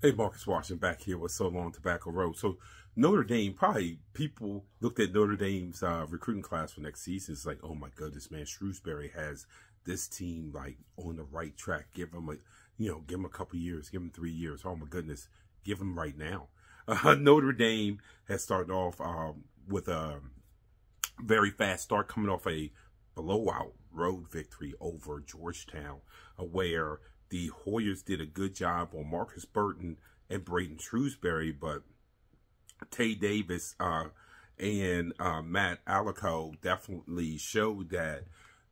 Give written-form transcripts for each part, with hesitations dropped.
Hey, Marcus Washington back here with So Long Tobacco Road. So Notre Dame, probably people looked at Notre Dame's recruiting class for next season. It's like, oh my goodness, man, Shrewsberry has this team like on the right track. Give them give them a couple years, give them 3 years. Oh my goodness, give them right now. Notre Dame has started off with a very fast start, coming off a blowout road victory over Georgetown, where the Hoyers did a good job on Marcus Burton and Braden Shrewsberry, but Tay Davis and Matt Alico definitely showed that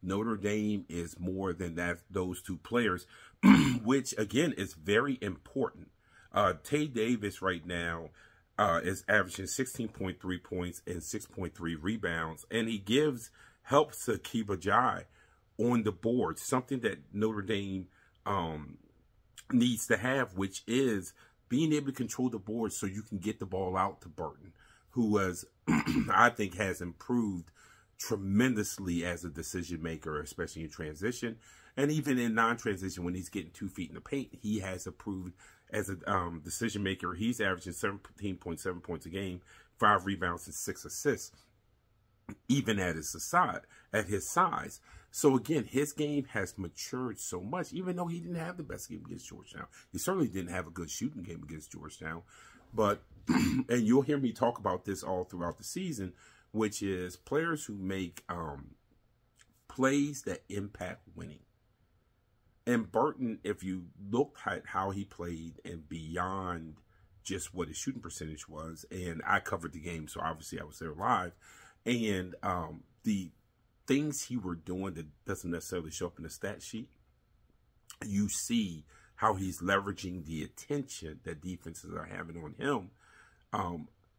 Notre Dame is more than those two players, which again is very important. Tay Davis right now is averaging 16.3 points and 6.3 rebounds, and he helps Akiba Jai on the board, something that Notre Dame needs to have, which is being able to control the board so you can get the ball out to Burton, who was, I think, has improved tremendously as a decision maker, especially in transition. And even in non-transition, when he's getting 2 feet in the paint, he has improved as a decision maker. He's averaging 17.7 points a game, 5 rebounds and 6 assists, even at his size. So again, his game has matured so much, even though he didn't have the best game against Georgetown. He certainly didn't have a good shooting game against Georgetown. But, and you'll hear me talk about this all throughout the season, which is players who make plays that impact winning. And Burton, if you look at how he played and beyond just what his shooting percentage was, and I covered the game, so obviously I was there live, and the things he were doing that doesn't necessarily show up in the stat sheet, you see how he's leveraging the attention that defenses are having on him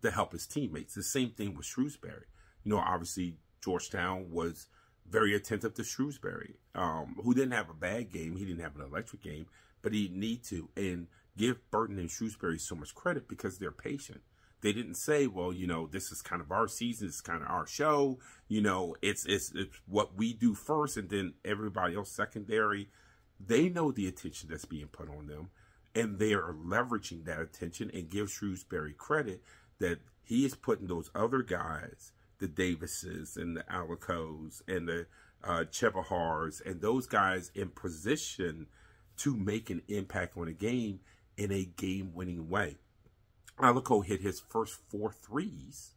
to help his teammates. The same thing with Shrewsberry. Obviously Georgetown was very attentive to Shrewsberry, who didn't have a bad game. He didn't have an electric game, but he need to. And give Burton and Shrewsberry so much credit because they're patient. They didn't say, well, this is kind of our season, it's kind of our show, it's what we do first and then everybody else secondary. They know the attention that's being put on them, and they are leveraging that attention, and give Shrewsberry credit that he is putting those other guys, the Davises and the Alicos and the Chebahars, and those guys in position to make an impact on a game in a game-winning way. Alico hit his first 4 threes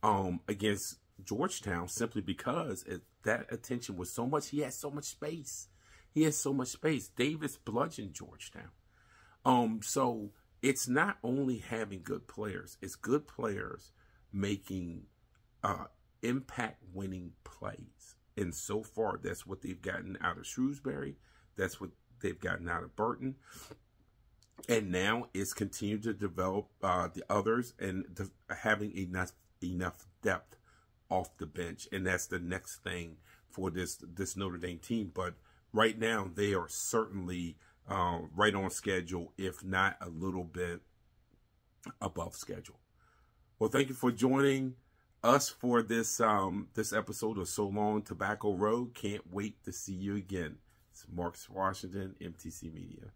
against Georgetown simply because that attention was so much. He had so much space. Davis bludgeoned Georgetown. So it's not only having good players, it's good players making impact-winning plays. And so far, that's what they've gotten out of Shrewsberry. That's what they've gotten out of Burton. And now it's continuing to develop the others and having enough depth off the bench. And that's the next thing for this Notre Dame team. But right now, they are certainly right on schedule, if not a little bit above schedule. Well, thank you for joining us for this this episode of So Long Tobacco Road. Can't wait to see you again. It's Marcus Washington, MTC Media.